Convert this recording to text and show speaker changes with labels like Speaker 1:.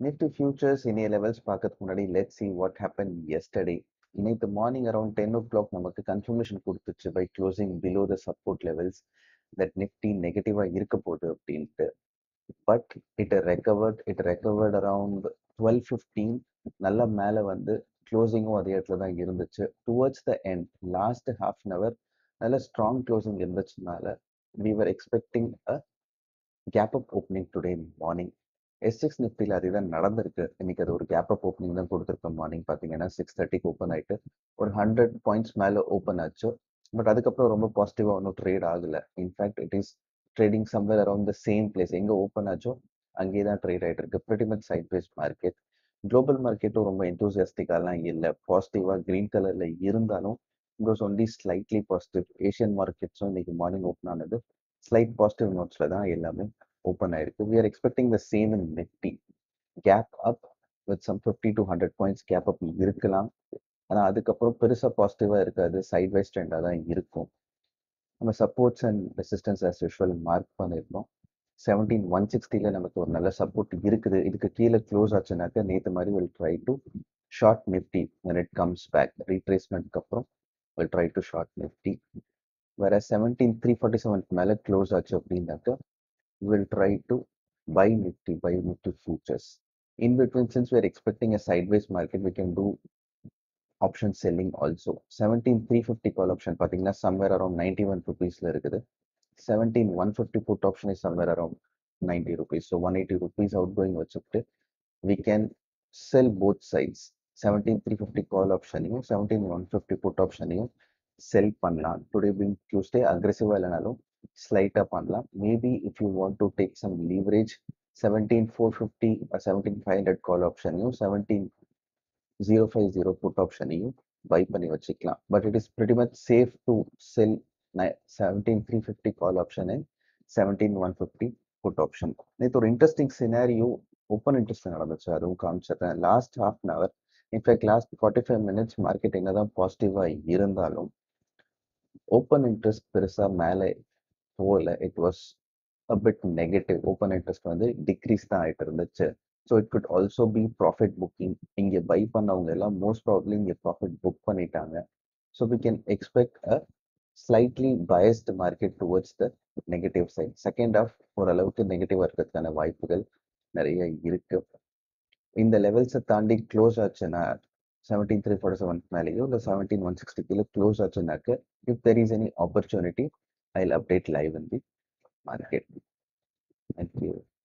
Speaker 1: Nifty futures இனிய levels பார்க்கறதுக்கு முன்னாடி let's see what happened yesterday. இன்னைக்கு மார்னிங் அரௌண்ட் 10 o'clock நமக்கு கன்ஃபர்மேஷன் கொடுத்துச்சு by closing below the support levels that Nifty நெகட்டிவா இருக்க போகுது அப்படின்ட்டு. But it recovered around 12:15. நல்லா மேலே வந்து க்ளோசிங்கும் அதே இடத்துல தான் இருந்துச்சு. Towards the end last half an hour நல்ல ஸ்ட்ராங் க்ளோசிங் இருந்துச்சுனால we were expecting a gap up opening today morning. SGX நிஃப்டியில் அதுதான் நடந்திருக்கு. இன்னைக்கு அது ஒரு கேப் அப் ஓப்பனிங் தான் கொடுத்துருக்கோம். மார்னிங் பார்த்தீங்கன்னா 6:30 ஓப்பன் ஆயிட்டு ஒரு 100 பாயிண்ட்ஸ் மேலே ஓப்பன் ஆச்சு. பட் அதுக்கப்புறம் ரொம்ப பாசிட்டிவாக ஒன்றும் ட்ரேட் ஆகலை. In fact it is trading somewhere around the same place. எங்கே ஓப்பன் ஆச்சோ அங்கேயே தான் ட்ரேட் ஆகிட்டு இருக்கு. Pretty much sideways market. Global மார்க்கெட்டும் ரொம்ப எந்தூசியாஸ்டிக்காலாம் இல்லை. பாசிட்டிவாக க்ரீன் கலரில் இருந்தாலும் it was only slightly positive. Asian மார்க்கெட்ஸும் இன்னைக்கு மார்னிங் ஓப்பன் ஆனது ஸ்லைட் பாசிட்டிவ் நோட்ஸில் தான் எல்லாமே open ஆயிருக்கு. We are expecting the same in Nifty. Gap up with some 50 to 100 points gap up இருக்கலாம். ஆனால் அதுக்கப்புறம் பெருசாக பாசிட்டிவாக இருக்காது. சைட்வைஸ் ட்ரெண்டாக தான் இருக்கும். நம்ம supports and resistance as usual mark பண்ணியிருந்தோம். 17,160 நமக்கு ஒரு நல்ல சப்போர்ட் இருக்குது. இதுக்கு கீழே க்ளோஸ் ஆச்சுனாக்க நேற்று மாதிரி will try to short Nifty when it comes back. ரீட்ரேஸ்மெண்ட்க்கு அப்புறம் will try to short Nifty. வேற 17,347 மேலே க்ளோஸ் ஆச்சு அப்படின்னாக்க will try to buy Nifty futures. In between, since we are expecting a sideways market, we can do option selling also. 17,350 call option பார்த்தீங்கன்னா somewhere around 91 rupeesல இருக்குது. 17,150 put option is somewhere around 90 rupees. So 180 rupees outgoing வச்சுட்டு we can sell both sides. 17,350 call optionையும் 17,150 put optionையும் செல் பண்ணலாம். Today being Tuesday அக்ரெசிவாக இல்லைனாலும் ஸ்லைட்டாக பண்ணலாம். Maybe if you want to take some leverage 17,450 17,500 call ஆப்ஷனையும் 17,050 put ஆப்ஷனையும் buy பண்ணி வச்சுக்கலாம். But it is pretty much safe to sell 17,350 call option and 17,150 put option. நேற்று ஒரு இன்ட்ரெஸ்டிங் சினாரியோ ஓப்பன் இன்ட்ரெஸ்ட் நடந்துச்சு, அதுவும் காமிச்சிடுறேன். Last half an hour in fact last 45 minutes market என்னதான் பாசிட்டிவாக இருந்தாலும் ஓப்பன் இன்ட்ரெஸ்ட் பெருசாக மேலே போகல. It was a bit negative. Open interest வந்து டிக்ரீஸ் தான் ஆகிட்டு இருந்துச்சு. So it could also be profit booking. இங்கே பை பண்ணவங்க எல்லாம் மோஸ்ட் ப்ராப்ளி இங்கே ப்ராஃபிட் புக் பண்ணிட்டாங்க. So we can expect a slightly biased market towards the negative side. Second of ஓரளவுக்கு நெகட்டிவாக இருக்கிறதுக்கான வாய்ப்புகள் நிறைய இருக்கு. இந்த லெவல்ஸை தாண்டி க்ளோஸ் ஆச்சுன்னா 17,347 மேலேயோ இல்லை 17,160 கீழே close ஆச்சுனாக்க if there is any opportunity I'll update live in the market. Thank you.